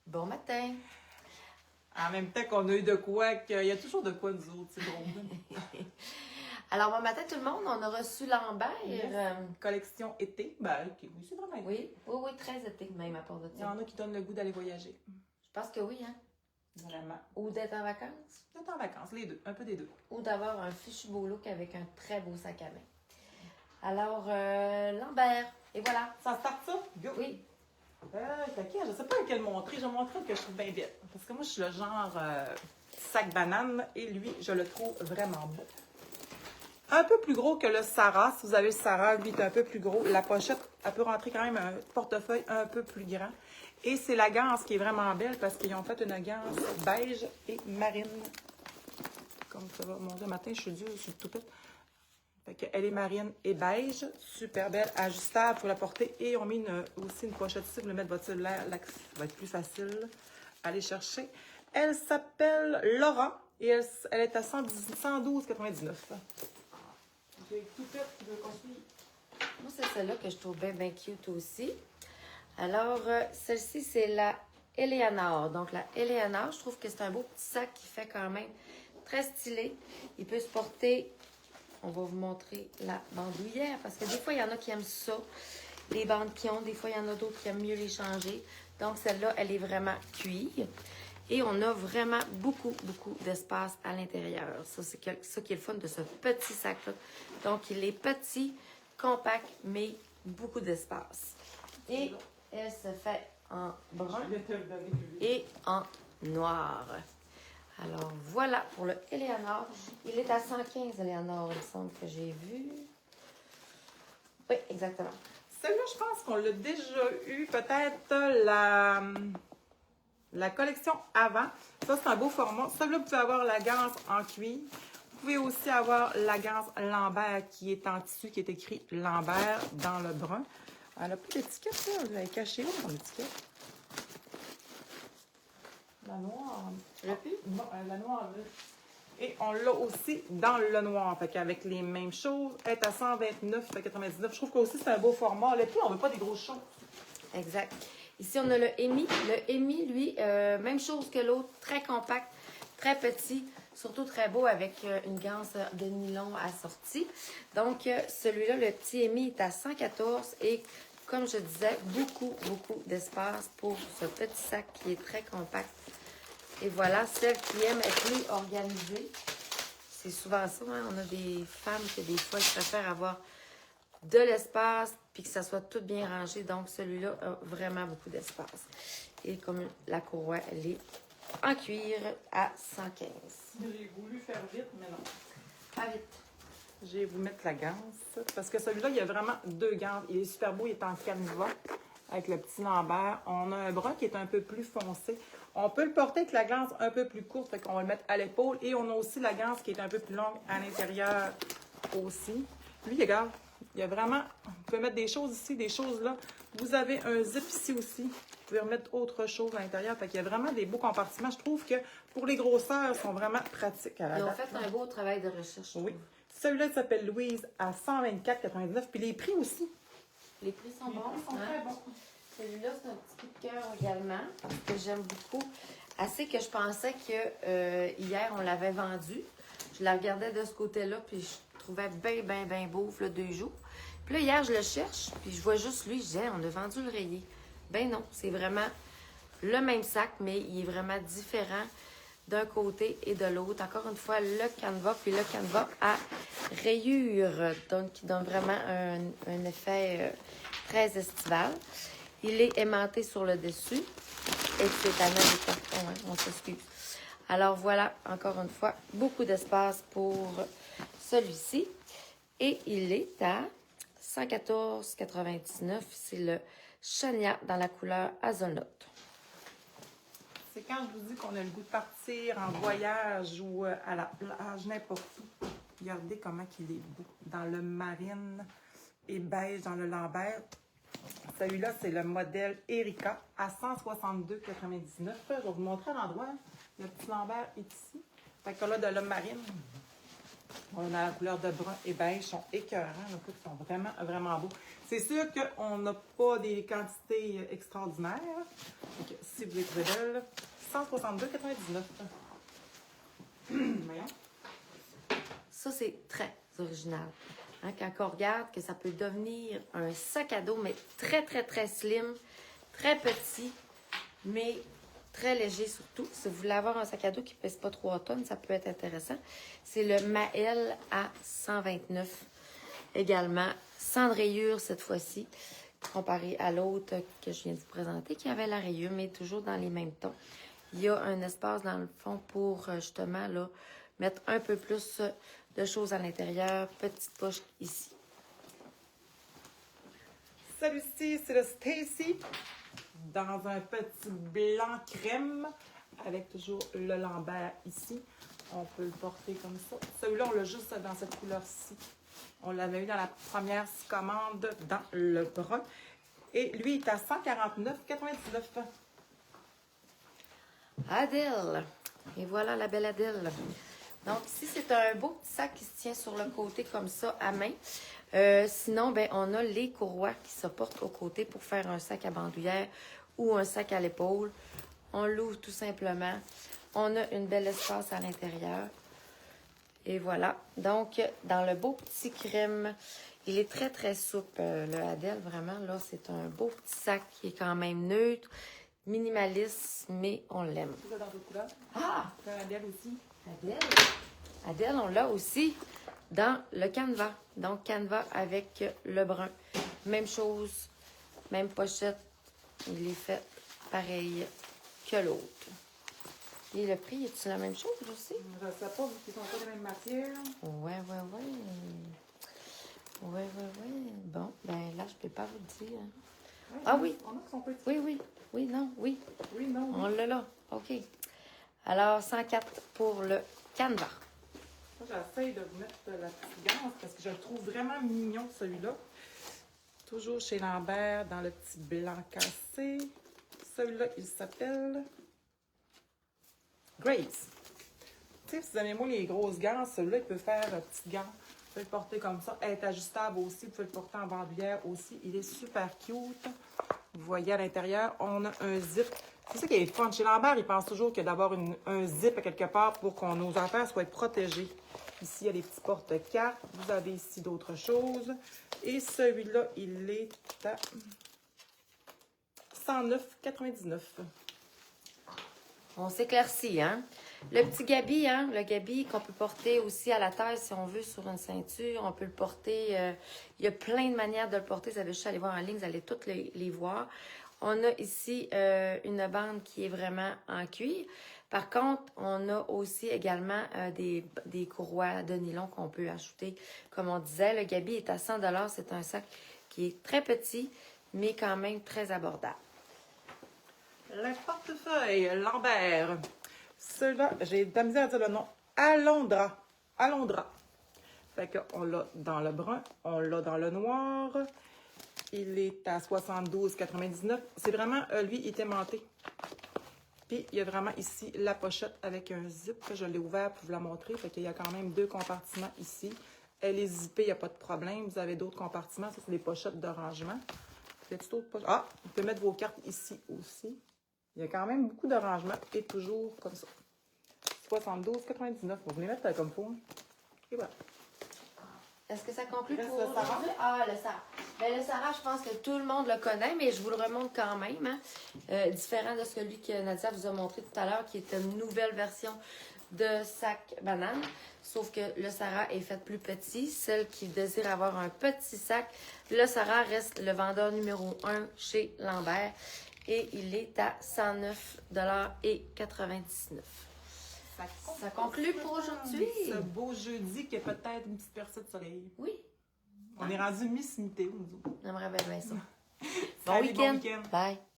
Bon matin. En même temps qu'on a eu de quoi, qu'il y a toujours de quoi nous autres, c'est drôle. Alors, bon matin tout le monde, on a reçu Lambert. Yes. Collection été. Ben, ok, oui, c'est vraiment été. Oui, très été même à part de ça. Il y en a qui donnent le goût d'aller voyager. Je pense que oui, hein. Vraiment. Ou d'être en vacances. D'être en vacances, les deux, un peu des deux. Ou d'avoir un fichu beau look avec un très beau sac à main. Alors, Lambert, et voilà. Ça start ça? Go! Oui. Taquet, je sais pas lequel montrer. Je vais montrer que je trouve bien bête. Parce que moi, je suis le genre sac banane et lui, je le trouve vraiment beau. Un peu plus gros que le Sarah. Si vous avez le Sarah, lui, est un peu plus gros. La pochette, elle peut rentrer quand même un portefeuille un peu plus grand. Et c'est la ganse qui est vraiment belle parce qu'ils ont fait une ganse beige et marine. Comme ça va. Mon Dieu, matin, je suis dure, je suis tout pète. Fait qu'elle est marine et beige. Super belle, ajustable pour la porter. Et on met aussi une pochette ici pour le mettre votre cellulaire. Là, ça va être plus facile à aller chercher. Elle s'appelle Laura et elle est à 112,99. J'ai tout fait qui veut continuer. Moi, c'est celle-là que je trouve bien, bien cute aussi. Alors, celle-ci, c'est la Eleanor. Donc, la Eleanor, je trouve que c'est un beau petit sac qui fait quand même très stylé. Il peut se porter, on va vous montrer la bandoulière, parce que des fois, il y en a qui aiment ça, les bandes qui ont. Des fois, il y en a d'autres qui aiment mieux les changer. Donc, celle-là, elle est vraiment cuir. Et on a vraiment beaucoup, beaucoup d'espace à l'intérieur. Ça, c'est ça qui est le fun de ce petit sac-là. Donc, il est petit, compact, mais beaucoup d'espace. Et elle se fait en brun et en noir. Alors, voilà pour le Eleanor. Il est à 115, Eleanor, il me semble que j'ai vu. Oui, exactement. Celle-là, je pense qu'on l'a déjà eu. Peut-être la collection avant. Ça, c'est un beau format. Celle-là, vous pouvez avoir la ganse en cuir. Vous pouvez aussi avoir la ganse Lambert qui est en tissu, qui est écrit Lambert dans le brun. Elle n'a plus d'étiquette, là. Vous l'avez caché où, son étiquette? La noire. Non, la noire, là. Et on l'a aussi dans le noir. Fait qu'avec les mêmes choses, elle est à 129,99. Je trouve que aussi c'est un beau format. Le prix, on ne veut pas des grosses choses. Exact. Ici, on a le Emi. Le Emi, lui, même chose que l'autre, très compact, très petit, surtout très beau avec une ganse de nylon assortie. Donc, celui-là, le petit Emi est à 114 et comme je disais, beaucoup, beaucoup d'espace pour ce petit sac qui est très compact. Et voilà, celle qui aime être plus organisée. C'est souvent ça, hein? On a des femmes qui, des fois, ils préfèrent avoir de l'espace puis que ça soit tout bien rangé. Donc, celui-là a vraiment beaucoup d'espace. Et comme la courroie, elle est en cuir à 115. J'ai voulu faire vite, mais non. Pas vite. Je vais vous mettre la ganse. Parce que celui-là, il y a vraiment deux ganses. Il est super beau, il est en canevas avec le petit Lambert. On a un brun qui est un peu plus foncé. On peut le porter avec la ganse un peu plus courte, fait qu'on va le mettre à l'épaule. Et on a aussi la ganse qui est un peu plus longue à l'intérieur aussi. Lui, regarde, il y a vraiment... Vous pouvez mettre des choses ici, des choses là. Vous avez un zip ici aussi. Vous pouvez remettre autre chose à l'intérieur. Fait qu'il y a vraiment des beaux compartiments. Je trouve que pour les grosseurs, ils sont vraiment pratiques à la Ils ont date. fait un beau travail de recherche. Oui. Celui-là s'appelle Louise à 124,99. Puis les prix aussi. Les prix sont bons. Les prix sont très bons. Celui-là, c'est un petit coup de cœur également, parce que j'aime beaucoup. Assez que je pensais que hier, on l'avait vendu. Je la regardais de ce côté-là, puis je trouvais bien, bien, bien beau, là, 2 jours. Puis là, hier, je le cherche, puis je vois juste lui. Je disais, on a vendu le rayé. Ben non, c'est vraiment le même sac, mais il est vraiment différent d'un côté et de l'autre. Encore une fois, le canevas, puis le canevas à rayures, donc qui donne vraiment un effet très estival. Il est aimanté sur le dessus et c'est à même carton, hein, on s'excuse. Alors voilà, encore une fois, beaucoup d'espace pour celui-ci. Et il est à 114,99. C'est le Chania dans la couleur hazelnut. C'est quand je vous dis qu'on a le goût de partir en voyage ou à la plage, n'importe où. Regardez comment il est beau. Dans le marine et beige, dans le Lambert. Celui-là, c'est le modèle Erika à 162,99. Je vais vous montrer à l'endroit. Le petit Lambert est ici. Fait que là, de la marine. On a la couleur de brun et beige, ils sont écœurants. Écoute, ils sont vraiment, vraiment beaux. C'est sûr qu'on n'a pas des quantités extraordinaires. Donc, si vous les trouvez belles, 162,99. Voyons. Ça, c'est très original. Hein, quand on regarde que ça peut devenir un sac à dos, mais très, très, très slim, très petit, mais très léger surtout. Si vous voulez avoir un sac à dos qui ne pèse pas 3 tonnes, ça peut être intéressant. C'est le Maël à 129 également, sans rayures cette fois-ci, comparé à l'autre que je viens de vous présenter, qui avait la rayure, mais toujours dans les mêmes tons. Il y a un espace dans le fond pour justement là, mettre un peu plus de choses à l'intérieur. Petite poche ici. Celui-ci, c'est le Stacy dans un petit blanc crème avec toujours le Lambert ici. On peut le porter comme ça. Celui-là, on l'a juste dans cette couleur-ci. On l'avait eu dans la première commande dans le brun. Et lui, il est à 149,99. Adèle. Et voilà la belle Adèle. Donc, ici, c'est un beau petit sac qui se tient sur le côté comme ça, à main. Sinon, ben, on a les courroies qui se portent au côté pour faire un sac à bandoulière ou un sac à l'épaule. On l'ouvre tout simplement. On a une belle espace à l'intérieur. Et voilà. Donc, dans le beau petit crème, il est très, très souple, le Adèle. Vraiment, là, c'est un beau petit sac qui est quand même neutre, minimaliste, mais on l'aime. C'est ça dans d'autres couleurs. Ah! C'est un Adèle aussi. Adèle. Adèle, on l'a aussi dans le canevas. Donc, canevas avec le brun. Même chose, même pochette. Il est fait pareil que l'autre. Et le prix, est-il la même chose aussi? Je ne sais pas, vu qu'ils ne sont pas de la même matière. Ouais. Bon, ben là, je peux pas vous le dire. Ouais, Ah oui. On a qui sont petits. Oui. Oui, non. Oui, non. On l'a là. OK. Alors, 104 pour le canevas. Moi, j'essaie de vous mettre la petite ganse parce que je le trouve vraiment mignon, celui-là. Toujours chez Lambert, dans le petit blanc cassé. Celui-là, il s'appelle Grace. Tu sais, si vous aimez moi les grosses ganses, celui-là, il peut faire petite gant. Vous pouvez le porter comme ça. Elle est ajustable aussi. Vous pouvez le porter en bandoulière aussi. Il est super cute. Vous voyez à l'intérieur, on a un zip. C'est ça qui est fun. Chez Lambert, ils pensent toujours qu'il y a d'abord un zip à quelque part pour que nos affaires soient protégées. Ici, il y a les petits porte-cartes. Vous avez ici d'autres choses. Et celui-là, il est à 109,99. On s'éclaircit, hein? Le petit gabi, hein? Le gabi qu'on peut porter aussi à la taille si on veut sur une ceinture. On peut le porter. Il y a plein de manières de le porter. Vous avez juste à aller voir en ligne. Vous allez toutes les voir. On a ici une bande qui est vraiment en cuir. Par contre, on a aussi également des courroies de nylon qu'on peut ajouter. Comme on disait, le gabi est à 100 $. C'est un sac qui est très petit, mais quand même très abordable. Le portefeuille Lambert. Celui-là, j'ai de la misère à dire le nom. Alondra. Alondra. Fait qu'on l'a dans le brun, on l'a dans le noir. Il est à 72,99. C'est vraiment, lui, il est aimanté. Puis, il y a vraiment ici la pochette avec un zip. Je l'ai ouvert pour vous la montrer. Fait qu'il y a quand même 2 compartiments ici. Elle est zippée, il n'y a pas de problème. Vous avez d'autres compartiments. Ça, c'est des pochettes de rangement. Ah, vous pouvez mettre vos cartes ici aussi. Il y a quand même beaucoup de rangement et toujours comme ça. 72,99. Vous voulez mettre comme faut. Et voilà. Est-ce que ça conclut Reste pour le Sarah. aujourd'hui? Ah, le Sarah. Ben, le Sarah, je pense que tout le monde le connaît, mais je vous le remontre quand même. Hein? Différent de celui que Nadia vous a montré tout à l'heure, qui est une nouvelle version de sac banane. Sauf que le Sarah est fait plus petit. Celle qui désire avoir un petit sac, le Sarah reste le vendeur numéro 1 chez Lambert. Et il est à 109,99 $. Ça conclut pour aujourd'hui. Ce beau jeudi qui a peut-être une petite percée de soleil. Oui. On est rendu mi-smité, nous autres. J'aimerais bien ça. Bon Salut, week-end. bon week-end. Bye.